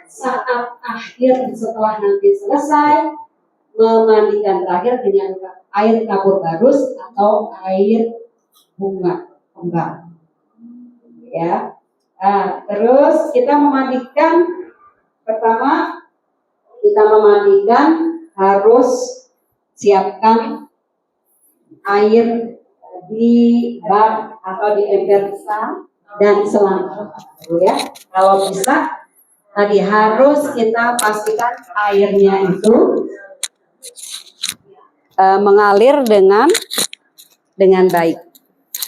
saat akhir setelah nanti selesai memandikan terakhir dengan air kapur barus atau air bunga kembang. Ya. Nah, terus kita memandikan, pertama kita memandikan harus siapkan air di bak atau di ember besar dan selang, ya. Kalau bisa tadi harus kita pastikan airnya itu mengalir dengan baik.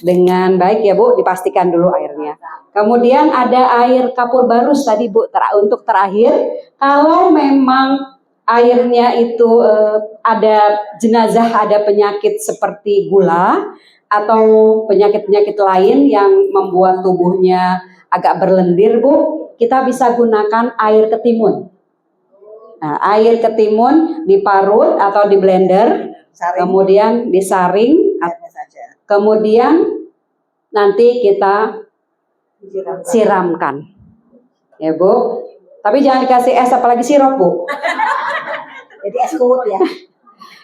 Dengan baik ya Bu, dipastikan dulu airnya. Kemudian ada air kapur barus tadi Bu, untuk terakhir. Kalau memang airnya itu ada jenazah, ada penyakit seperti gula atau penyakit-penyakit lain yang membuat tubuhnya agak berlendir Bu, kita bisa gunakan air ketimun. Nah, air ketimun diparut atau di blender, kemudian disaring. Kemudian nanti kita siramkan, ya Bu. Tapi jangan dikasih es apalagi sirup Bu. Jadi es kuut ya.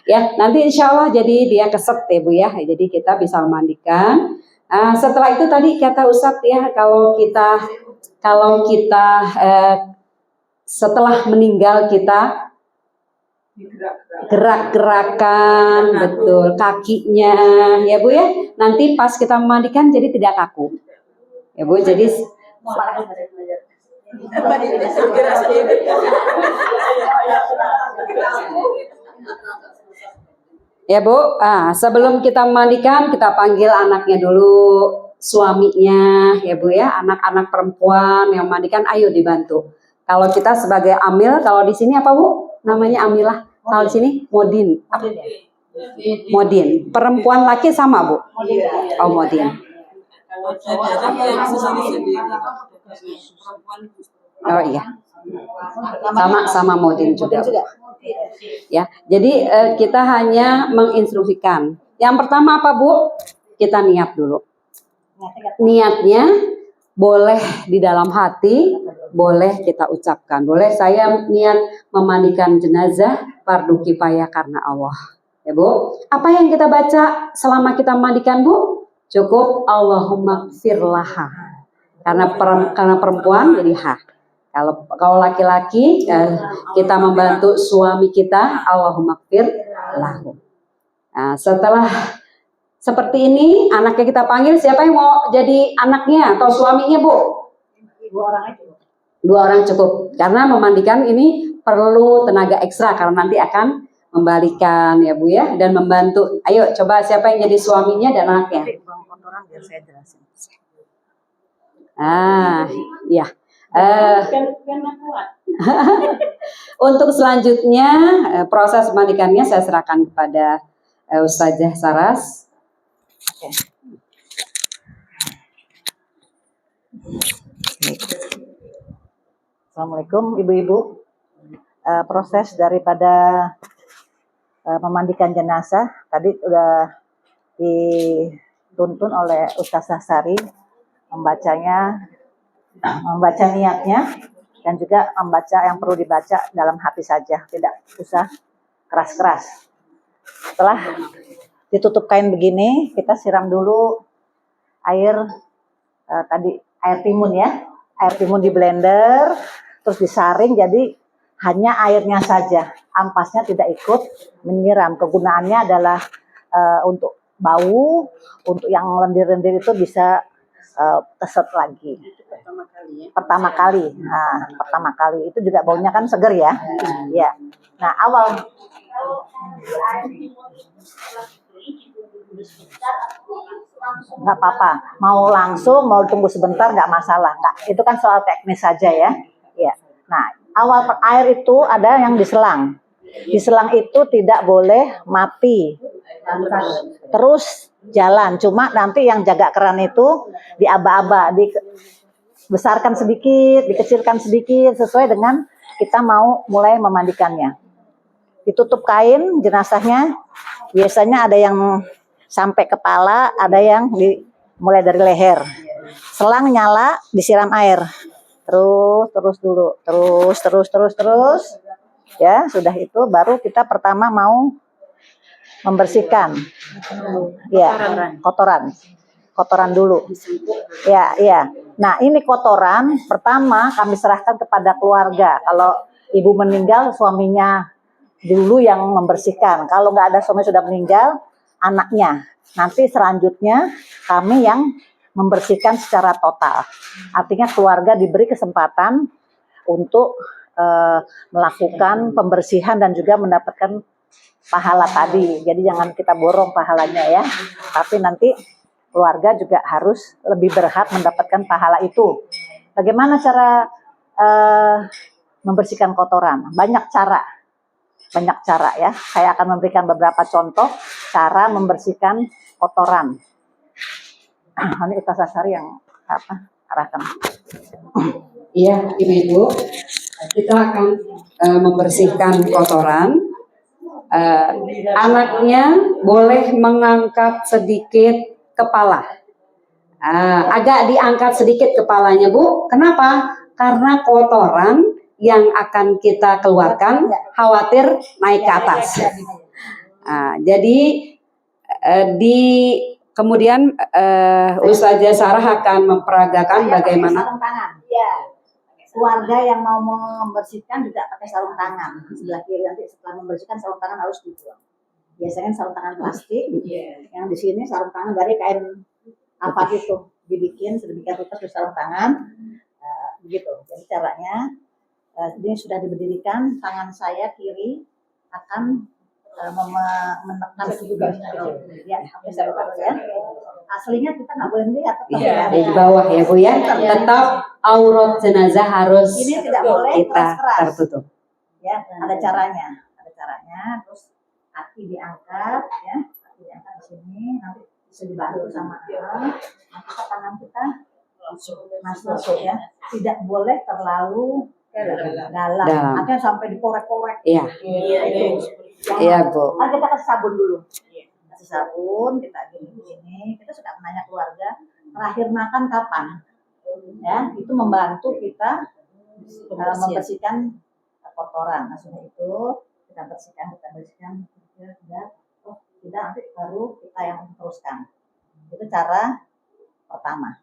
Ya, nanti insya Allah jadi dia keset ya Bu ya. Jadi kita bisa memandikan. Nah, setelah itu tadi kata Ustadz ya, kalau kita setelah meninggal kita gerak-gerakan betul kakinya ya Bu ya, nanti pas kita memandikan jadi tidak kaku ya Bu. Jadi ya Bu, sebelum kita memandikan kita panggil anaknya dulu, suaminya ya Bu ya, anak-anak perempuan yang memandikan ayo dibantu. Kalau kita sebagai amil, kalau di sini apa Bu? Namanya amilah. Kalau di sini modin. Modin. Perempuan laki sama Bu? Oh modin. Oh iya. Sama modin juga. Ya. Jadi kita hanya menginstruksikan. Yang pertama apa Bu? Kita niat dulu. Niatnya boleh di dalam hati, boleh kita ucapkan. Boleh saya niat memandikan jenazah fardu kifayah karena Allah. Ya Bu, apa yang kita baca selama kita memandikan Bu? Cukup Allahumma firlaha. Karena perempuan jadi ha. Kalau laki-laki kita membantu suami kita, Allahumma firlahu. Nah, setelah seperti ini, anaknya kita panggil, siapa yang mau jadi anaknya atau suaminya Bu? Dua orang cukup. Karena memandikan ini perlu tenaga ekstra karena nanti akan membalikan ya Bu ya, dan membantu. Ayo coba siapa yang jadi suaminya dan anaknya? Ya. Untuk selanjutnya proses memandikannya saya serahkan kepada Ustazah Saras. Assalamualaikum Ibu-ibu. Proses daripada memandikan jenazah tadi sudah dituntun oleh Ustazah Sari, membaca niatnya dan juga membaca yang perlu dibaca dalam hati saja, tidak usah keras-keras. Setelah ditutup kain begini, kita siram dulu air air timun ya, air timun di blender, terus disaring jadi hanya airnya saja, ampasnya tidak ikut menyiram. Kegunaannya adalah untuk bau, untuk yang lendir-lendir itu bisa keset lagi. Pertama kali. Nah, pertama kali itu juga baunya kan seger ya. Ya. Nah, awal nggak apa-apa, mau langsung mau tunggu sebentar nggak masalah, nggak, itu kan soal teknis saja ya. Ya. Nah, awal air itu ada yang diselang. Diselang itu tidak boleh mati, terus jalan. Cuma nanti yang jaga keran itu diaba-aba, dibesarkan sedikit, dikecilkan sedikit sesuai dengan kita mau mulai memandikannya. Ditutup kain jenazahnya, biasanya ada yang sampai kepala, ada yang mulai dari leher. Selang nyala, disiram air. terus dulu, terus. Ya, sudah itu baru kita pertama mau membersihkan. Ya, kotoran dulu. Ya, iya. Nah, ini kotoran pertama kami serahkan kepada keluarga. Kalau ibu meninggal, suaminya dulu yang membersihkan. Kalau nggak ada suami sudah meninggal, anaknya. Nanti selanjutnya kami yang membersihkan secara total. Artinya keluarga diberi kesempatan untuk melakukan pembersihan dan juga mendapatkan pahala tadi. Jadi jangan kita borong pahalanya ya. Tapi nanti keluarga juga harus lebih berhak mendapatkan pahala itu. Bagaimana cara membersihkan kotoran? Banyak cara ya. Saya akan memberikan beberapa contoh cara membersihkan kotoran. Ini Ustazah Sari yang arahkan. Iya, Ibu-ibu, kita akan membersihkan kotoran. Anaknya boleh mengangkat sedikit kepala. Agak diangkat sedikit kepalanya, Bu. Kenapa? Karena kotoran yang akan kita keluarkan khawatir naik ke atas. Jadi kemudian Ustazah Sarah akan memperagakan bagaimana. Sarung tangan. Ya. Keluarga yang mau membersihkan juga pakai sarung tangan. Sebelah kiri nanti setelah membersihkan sarung tangan harus dibuang. Biasanya sarung tangan plastik. Yang di sini sarung tangan dari kain apa gitu dibikin sedemikian rupa sarung tangan. Begitu. Jadi caranya ini sudah diberdirikan, tangan saya kiri akan menekan juga. Ya, oke, saya ya. Aslinya kita nggak boleh lihat. Iya, di bawah ya Bu ya. Tetap aurat jenazah harus ini tidak boleh kita keras-keras. tertutup. Ya, ada caranya. Terus kaki diangkat, ya, kaki diangkat di sini. Nanti bisa dibantu sama nanti tangan kita masuk ya. Tidak boleh terlalu dalam. Akhirnya sampai dikorek-korek. Iya. Iya Bu. Kita kasih sabun dulu. Kasih sabun, kita gini. Kita sudah menanya keluarga terakhir makan kapan. Ya, itu membantu kita membersihkan kotoran. Nah, sudah itu kita bersihkan. Tidak nanti baru kita yang teruskan. Itu cara pertama.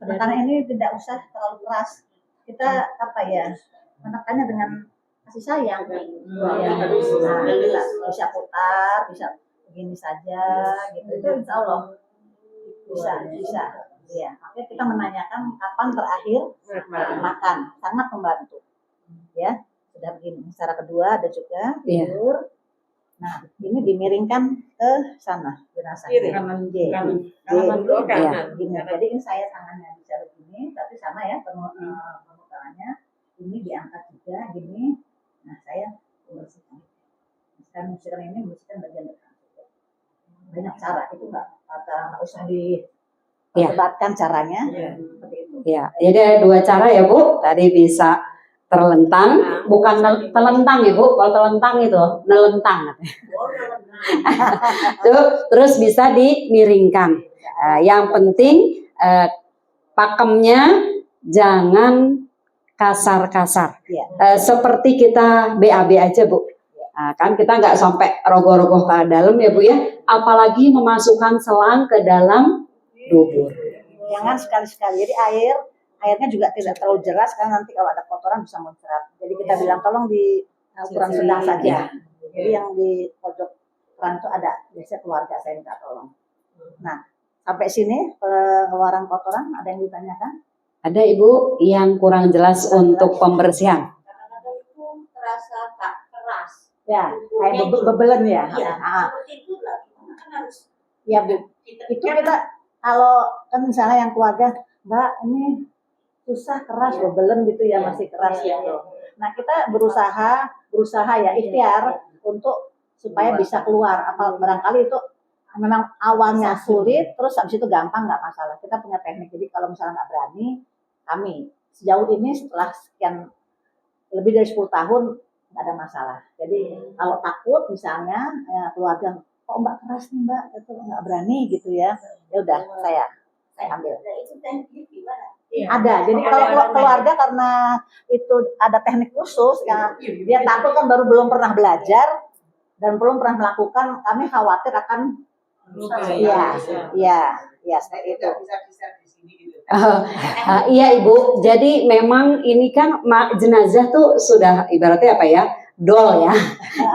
Penekanan ini tidak usah terlalu keras. Kita menekannya dengan kasih sayang. Bisa putar, bisa begini saja, gitu. Itu insya Allah bisa. Ya, akhirnya kita menanyakan kapan terakhir makan, sangat membantu. Ya, sudah begini. Cara kedua ada juga tidur. Nah, ini dimiringkan ke sana jenazah. Kanan. Jadi ini saya tangannya bisa begini, tapi sama ya pemutarannya. Ini diangkat juga gini. Nah, saya membersihkan. Membersihkan bagian depan. Banyak cara itu nggak usah diperdebatkan caranya. Seperti itu. Ya, jadi ada dua cara ya Bu. Tadi bisa terlentang, bukan telentang ya Bu. Kalau telentang itu nelentang. Terus bisa dimiringkan. Yang penting pakemnya jangan kasar-kasar. Seperti kita BAB aja Bu. Kan kita nggak sampai rogoh-rogoh ke dalam ya Bu ya. Apalagi memasukkan selang ke dalam dubur. Jangan sekali-sekali. Jadi airnya juga tidak terlalu jelas karena nanti kalau ada kotoran bisa muncrat. Jadi kita bilang tolong di ukuran sedang saja. Jadi yang di pojok keran itu ada biasanya keluarga saya minta tolong. Nah, sampai sini pengeluaran kotoran ada yang ditanyakan? Ada Ibu yang kurang jelas untuk pembersihan. Kadang-kadang itu terasa tak keras. Ya, kayak bebelen ya. Seperti itu lah. Kan harus. Ya Bu. Itu kita kalau kan misalnya yang keluarga, Mbak ini susah keras bebelen gitu ya, masih keras gitu. Nah, kita berusaha ya ikhtiar untuk supaya bisa keluar. Apa barangkali itu memang awalnya sulit, terus habis itu gampang nggak masalah. Kita punya teknik. Jadi kalau misalnya nggak berani, kami sejauh ini setelah sekian lebih dari 10 tahun nggak ada masalah. Jadi kalau takut misalnya keluarga, kok Mbak keras nih Mbak, itu nggak berani gitu ya. Ya udah saya ambil. Nah, itu teknik gimana? Iya. Ada. Jadi kalau keluarga karena itu ada teknik khusus ya, dia takut kan baru belum pernah belajar dan belum pernah melakukan, kami khawatir akan iya seperti itu. Iya Ibu, jadi memang ini kan jenazah tuh sudah ibaratnya apa ya, doll ya.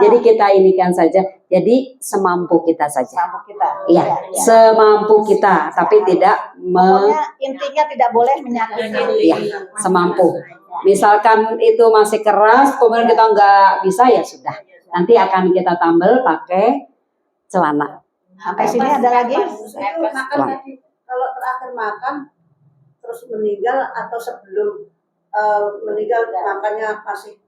Jadi kita inikan saja. Jadi semampu kita saja. Semampu kita. Iya, semampu kita, tapi tidak pokoknya intinya tidak boleh menyakiti. Iya, semampu. Misalkan itu masih keras, kemudian kita nggak bisa ya sudah. Nanti akan kita tambal pakai celana. Sampai sini ada lagi? Makan tadi, kalau terakhir makan terus meninggal atau sebelum meninggal makannya masih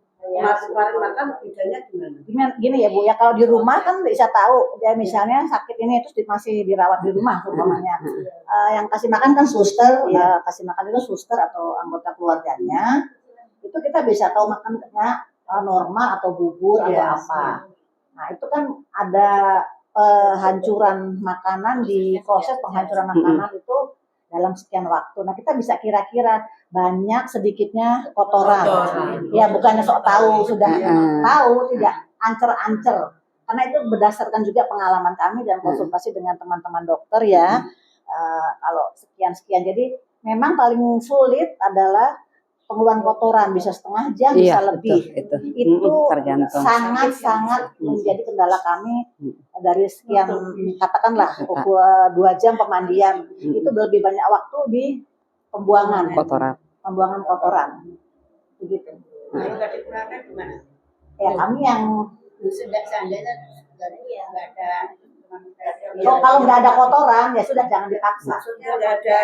kemarin makan, bedanya gimana? Gini ya Bu, ya kalau di rumah kan bisa tahu ya, misalnya sakit ini terus masih dirawat di rumah umpamanya. Yang kasih makan kan suster, kasih makan itu suster atau anggota keluarganya. Itu kita bisa tahu makannya normal atau bubur atau apa. Nah, itu kan ada penghancuran makanan, di proses penghancuran makanan itu dalam sekian waktu. Nah, kita bisa kira-kira banyak sedikitnya kotoran. Ya, bukannya sok tahu, sudah tahu, tidak ancer-ancer. Karena itu berdasarkan juga pengalaman kami dan konsultasi dengan teman-teman dokter ya. Kalau sekian-sekian. Jadi memang paling sulit adalah pengeluaran kotoran, bisa setengah jam, bisa lebih. Itu sangat-sangat menjadi kendala kami dari sekian, katakanlah 2 jam pemandian, itu lebih banyak waktu di pembuangan kotoran. Begitu. Ya, kami yang kalau nggak ada kotoran ya sudah, jangan dipaksa. Maksudnya nggak ada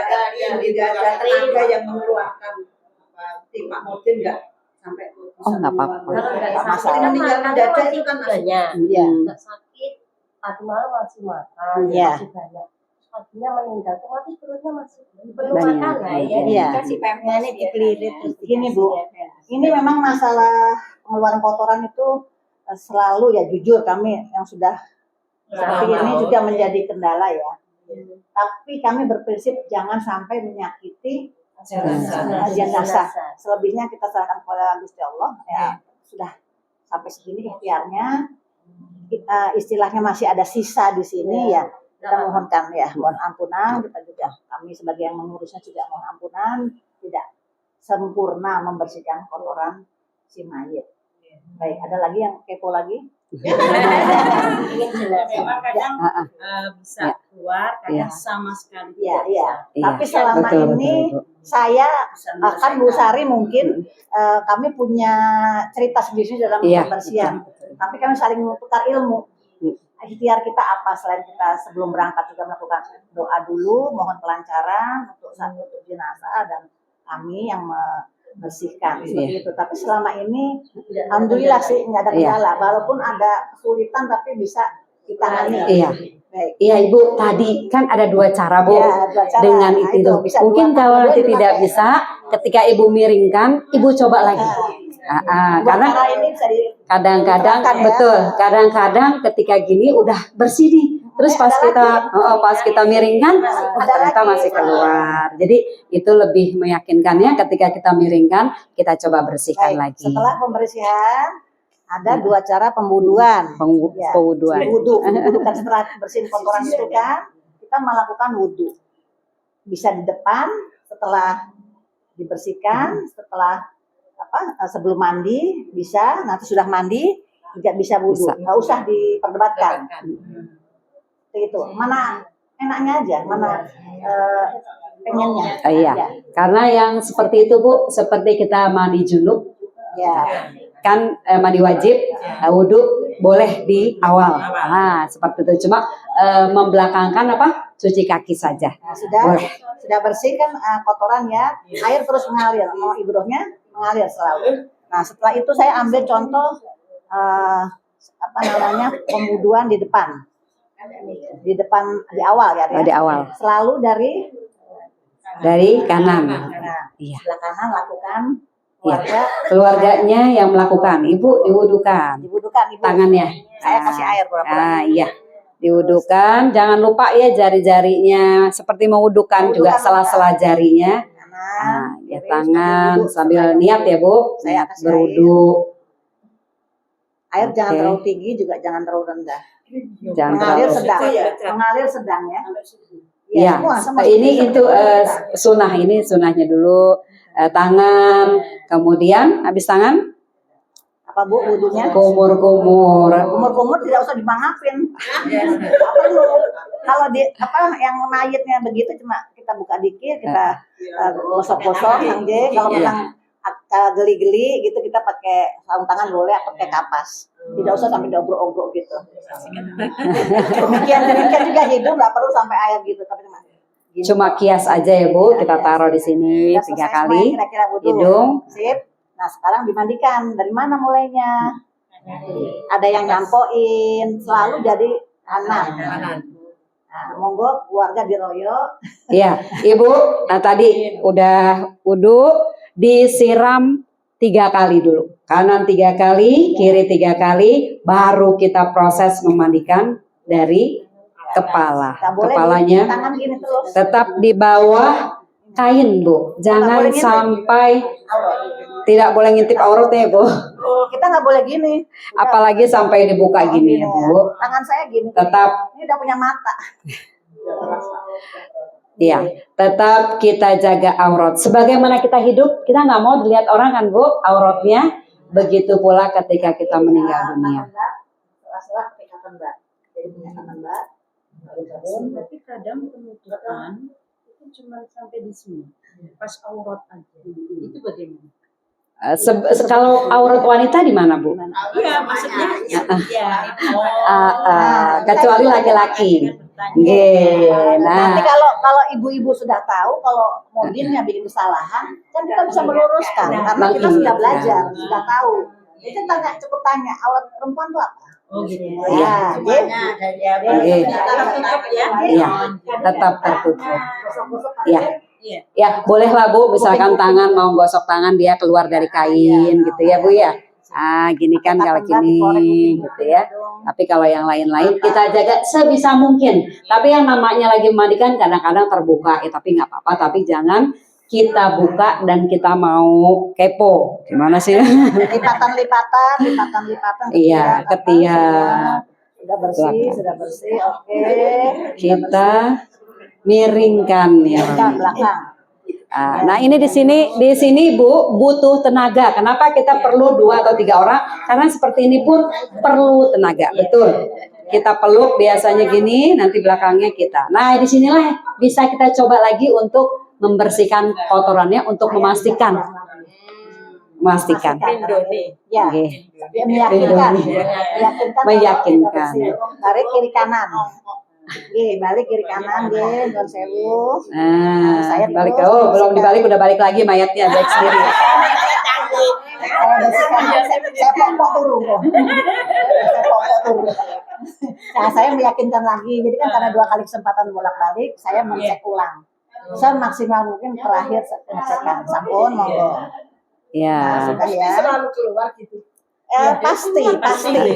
tenaga yang mengeluarkan timah mobil, nggak sampai nggak apa-apa. Nggak masalah. Meninggal mendadak itu kan banyak. Iya. Nggak sakit, tadi malam masih makan, Iya. masih banyak. Paginya meninggal, otomatis perutnya masih perlu Banyak. makan lah ya. Iya. Dikasih pempes ini dipelilit terus Gini Bu, ini memang masalah pengeluaran kotoran itu selalu ya, jujur kami yang sudah seperti ini juga menjadi kendala ya. Tapi kami berprinsip jangan sampai menyakiti jenazah. Selebihnya kita serahkan kepada Gusti Allah ya. Sudah sampai segini ikhtiarnya, istilahnya masih ada sisa di sini ya. Kita mohonkan ya, mohon ampunan. Kita juga, kami sebagai yang mengurusnya juga mohon ampunan, tidak sempurna membersihkan kotoran si mayit. Baik, ada lagi yang kepo lagi? memang kadang bisa keluar, kadang sama sekali tidak bisa. Tapi selama ini saya akan Bu Sari mungkin kami punya cerita sendiri dalam pembersihan. Tapi kami saling bertukar ilmu. Ikhtiar kita apa selain kita sebelum berangkat juga melakukan doa dulu, mohon kelancaran untuk jenazah dan kami yang membersihkan seperti itu. Tapi selama ini alhamdulillah sih nggak ada kendala, walaupun ada kesulitan tapi bisa ditangani. Iya Ibu, tadi kan ada 2 cara Bu, dengan itu tuh. bisa Mungkin kalau nanti tidak bisa, ketika Ibu miringkan, Ibu coba lagi. Karena kadang-kadang kadang-kadang ketika gini udah bersih nih, terus pas kita miringkan ternyata masih keluar. Jadi itu lebih meyakinkannya ketika kita miringkan, kita coba bersihkan lagi. Setelah pembersihan ada 2 cara pemwuduan. Wudhu kan setelah bersihin kotoran itu kan kita melakukan wudhu. Bisa di depan setelah dibersihkan, setelah sebelum mandi bisa, nanti sudah mandi juga bisa wudhu. Nggak usah diperdebatkan. Itu mana enaknya aja, mana pengennya. Iya. Karena yang seperti itu Bu, seperti kita mandi junub. Ya. Kan mandi wajib, wudhu boleh di awal. Seperti itu. Cuma membelakangkan cuci kaki saja. Nah, sudah bersih kan kotoran ya, air terus mengalir, mau ibrohnya mengalir selalu. Nah, setelah itu saya ambil contoh pemwuduan di depan. Di awal ya. Di awal. Selalu dari kanan. Sebelah kanan lakukan. Keluarganya yang melakukan, Ibu diwudukan. Ibu. Tangannya. Saya kasih air berapa? Iya. Diwudukan, jangan lupa ya jari-jarinya seperti mewudukan juga sela-sela jarinya Ya tangan sambil niat ya Bu, Saya niat kasih berwudu. Air jangan Oke. terlalu tinggi juga jangan terlalu rendah. Jangan Mengalir terlalu. sedang, mengalir sedang ya. Ya, ini itu sunnah, ini sunnahnya dulu. Tangan, kemudian habis tangan apa Bu wudunya? kumur-kumur. Kumur-kumur tidak usah dimaafin. Nggak perlu. Kalau di apa yang mayitnya begitu cuma kita buka dikit, kita gosok-gosok aja. Kalau memang geli-geli gitu kita pakai sarung tangan boleh, pakai kapas. Tidak usah sampai diobrok-obrok gitu. Demikian juga hidung nggak perlu sampai air gitu, tapi gini. Cuma kias aja ya Bu, kita taruh di sini Udah 3 selesai kali. semua, kira-kira wudu. Hidung. Sip. Nah sekarang dimandikan. Dari mana mulainya? Ada yang nyampoin, selalu jadi kanan. Nah, monggo keluarga diroyok. Iya, Ibu. Nah tadi udah wudu, disiram 3 kali dulu. Kanan 3 kali, kiri 3 kali, baru kita proses memandikan dari kepala. Nggak boleh Kepalanya tangan gini terus. tetap di bawah kain Bu. Jangan boleh ngintip. sampai tidak boleh ngintip auratnya Bu. Kita nggak boleh gini. Apalagi sampai dibuka gini ya Bu. Tangan saya gini. Tetap Ini udah punya mata. Iya, tetap kita jaga aurat. Sebagaimana kita hidup, kita nggak mau dilihat orang kan Bu, auratnya. Begitu pula ketika kita meninggal dunia. Setelah peringatan Mbak. Jadi peringatan Mbak. Tapi kadang penutupan itu cuma sampai di sini, pas aurat aja. Itu bagaimana? Kalau aurat wanita di mana Bu? Iya, maksudnya ya. Kecuali laki-laki. Nah, Nanti kalau ibu-ibu sudah tahu kalau modinnya bikin kesalahan, kan kita bisa meluruskan karena kita sudah belajar, sudah tahu. Itu cukup tanya aurat perempuan itu apa? Oh gitu. Ya, Iya, tetap tertutup. Iya. Ya, bolehlah Bu, misalkan tangan mau gosok tangan dia keluar dari kain gitu ya Bu ya. Gini kan kalau gini gitu ya. Tapi kalau yang lain-lain kita jaga sebisa mungkin. Tapi yang namanya lagi memandikan kadang-kadang terbuka, tapi nggak apa-apa. Tapi jangan kita buka dan kita mau kepo. Gimana sih? Lipatan. Iya, ketiak. Sudah bersih. Oke. Kita miringkan ya. Belakang. Nah ini di sini Bu butuh tenaga. Kenapa kita perlu 2 atau 3 orang? Karena seperti ini pun perlu tenaga, betul. Kita peluk biasanya gini, nanti belakangnya kita. Nah di sinilah bisa kita coba lagi untuk membersihkan kotorannya, untuk memastikan. Ya. Oke. Meyakinkan. Tarik kiri kanan. Balik kiri kanan, non sewu. Nah, Saya balik. terus Oh, belum dibalik udah balik lagi mayatnya baik sendiri. Saya pokok turun kok. Nah, saya meyakinkan lagi. Jadi kan karena 2 kali kesempatan bolak-balik, saya mengecek ulang. Semaksimal mungkin terakhir pengecekan. Sampun, monggo. Ya. Sudah ya. Selalu keluar gitu. Pasti.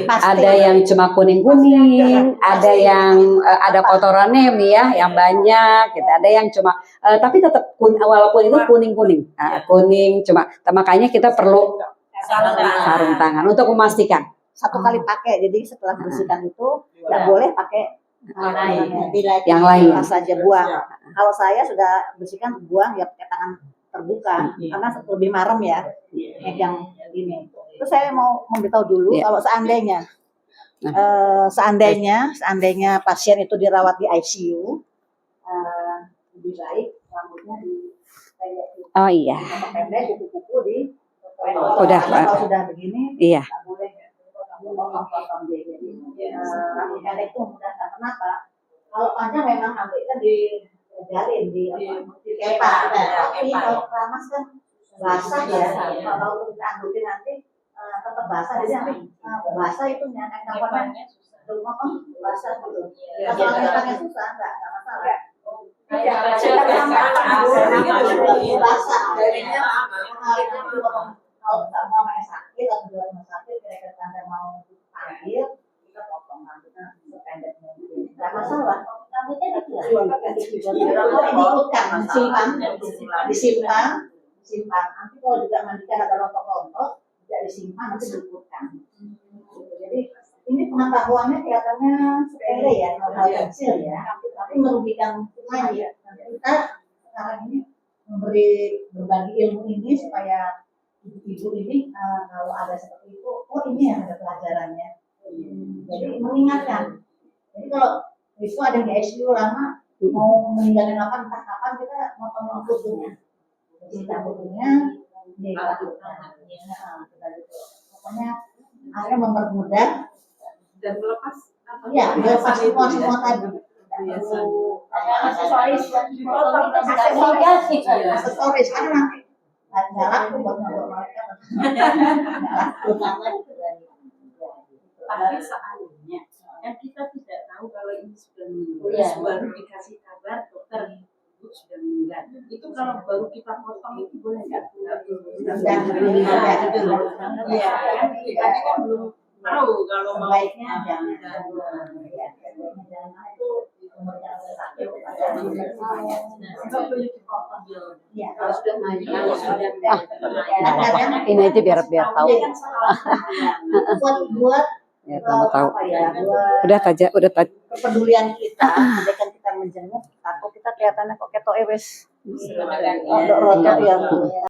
Ada yang cuma kuning-kuning, ada yang ada kotorannya nih ya, yang banyak, gitu. Ada yang cuma, tapi tetap walaupun itu kuning-kuning, kuning cuma. Makanya kita perlu sarung tangan untuk memastikan. 1 kali pakai, jadi setelah bersihkan itu nggak boleh pakai yang lain. pas saja buang. Kalau saya sudah bersihkan buang ya pakai tangan terbuka karena lebih marem ya, megang ini. Terus saya mau memberitahu dulu kalau seandainya pasien itu dirawat di ICU, lebih baik rambutnya Oh iya. pendek, kuku-kuku di Udah, kalau sudah begini, iya. nggak boleh potong jadi rambut pendek itu mudah. Kenapa? Kalau panjang memang nanti kan dijalin di kepa. Tapi kalau keramas kan basah ya. Kalau kita anggutin nanti tetap basah. Jadi nanti basah itu nyangkut kapannya basah gitu. Kalau kepanya susah nggak masalah. Kalau kita mau sakit atau di rumah sakit, kira-kira Anda mau panggil, kita potong rambutnya sependek mungkin. Nggak masalah. disimpan. Nanti kalau juga mandikan ada rontok-rontok, tidak disimpan, nanti diikutkan. Jadi ini pengetahuannya kelihatannya sepele ya, hal kecil ya, tapi merugikan lain. Kita sekarang ini berbagi ilmu ini supaya ibu-ibu ini kalau ada seperti itu, oh ini yang ada pelajarannya. Jadi mengingatkan. Jadi kalau itu ada di ICU lama, mau meninggalkan kapan, entah kapan kita motong fotonya. Kita fotonya, dilakukan. Pokoknya akhirnya mempermudah Dan melepas ya, melepas semua tadi. Aksesoris karena nanti nggak laku buat mereka. tapi seandainya kan kita tidak tahu kalau ini sudah meninggal, baru dikasih kabar dokter ibu sudah meninggal. Itu kalau baru kita potong itu boleh nggak? Iya, kan kita kan belum tahu kalau mau Baiknya jangan itu kalau sudah maju, Ini aja biar tahu. buat Ya, kamu tahu. buat Udah taja. kepedulian kita, andaikan kita menjenguk atau kita kelihatannya kok ketok wes. Oh, rotok ya.